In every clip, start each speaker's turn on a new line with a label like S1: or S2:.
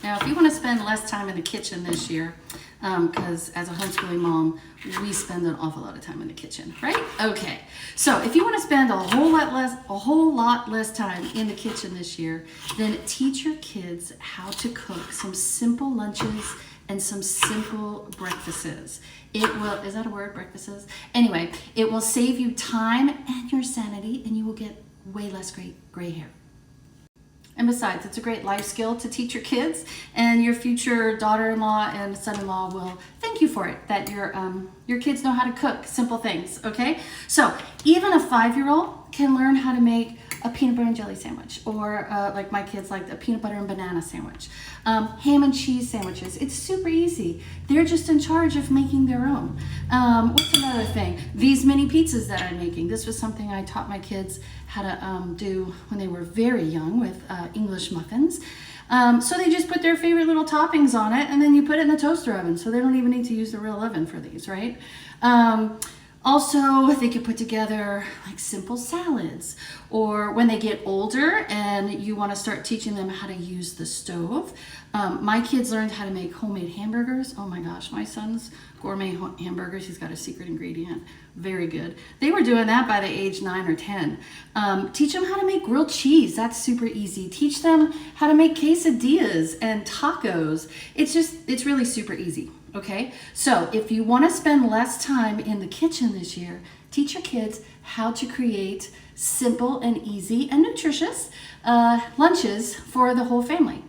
S1: Now, if you want to spend less time in the kitchen this year, because as a homeschooling mom, we spend an awful lot of time in the kitchen, right? Okay, so if you want to spend a whole lot less time in the kitchen this year, then teach your kids how to cook some simple lunches and some simple breakfasts. It will, is that a word, breakfasts? Anyway, it will save you time and your sanity, and you will get way less gray hair. And besides, it's a great life skill to teach your kids, and your future daughter-in-law and son-in-law will thank you for it, that your kids know how to cook simple things, okay? So even a 5-year-old can learn how to make a peanut butter and jelly sandwich, or like my kids like a peanut butter and banana sandwich, ham and cheese sandwiches. It's super easy. They're just in charge of making their own. What's another thing? These mini pizzas that I'm making. This was something I taught my kids how to do when they were very young with English muffins. So they just put their favorite little toppings on it, and then you put it in the toaster oven, so they don't even need to use the real oven for these, right? Also, they could put together like simple salads, or when they get older and you want to start teaching them how to use the stove. My kids learned how to make homemade hamburgers. Oh my gosh, my son's gourmet hamburgers, he's got a secret ingredient. Very good. They were doing that by the age 9 or 10. Teach them how to make grilled cheese. That's super easy. Teach them how to make quesadillas and tacos. It's really super easy. Okay, so if you want to spend less time in the kitchen this year, teach your kids how to create simple and easy and nutritious lunches for the whole family.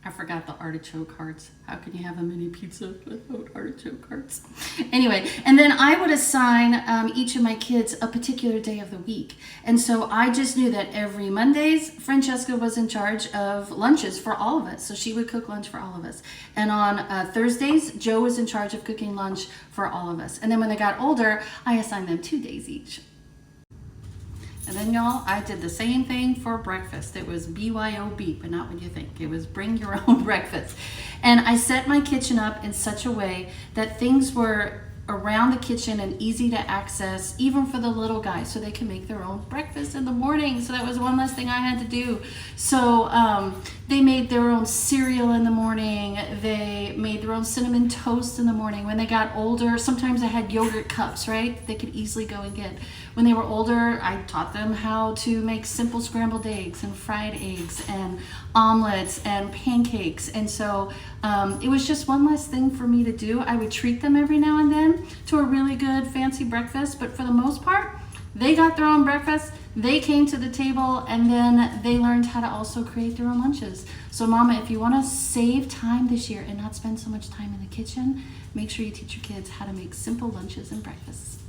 S1: I forgot the artichoke hearts. How can you have a mini pizza without artichoke hearts? Anyway, and then I would assign each of my kids a particular day of the week. And so I just knew that every Mondays, Francesca was in charge of lunches for all of us. So she would cook lunch for all of us. And on Thursdays, Joe was in charge of cooking lunch for all of us. And then when they got older, I assigned them 2 days each. And then y'all, I did the same thing for breakfast. It was BYOB, but not what you think. It was bring your own breakfast. And I set my kitchen up in such a way that things were around the kitchen and easy to access, even for the little guys, so they can make their own breakfast in the morning. So that was one less thing I had to do. So they made their own cereal in the morning. They made their own cinnamon toast in the morning. When they got older, sometimes I had yogurt cups, right? They could easily go and get. When they were older, I taught them how to make simple scrambled eggs and fried eggs and omelets and pancakes. And so it was just one less thing for me to do. I would treat them every now and then to a really good fancy breakfast, but for the most part, they got their own breakfast, they came to the table, and then they learned how to also create their own lunches. So Mama, if you want to save time this year and not spend so much time in the kitchen, make sure you teach your kids how to make simple lunches and breakfasts.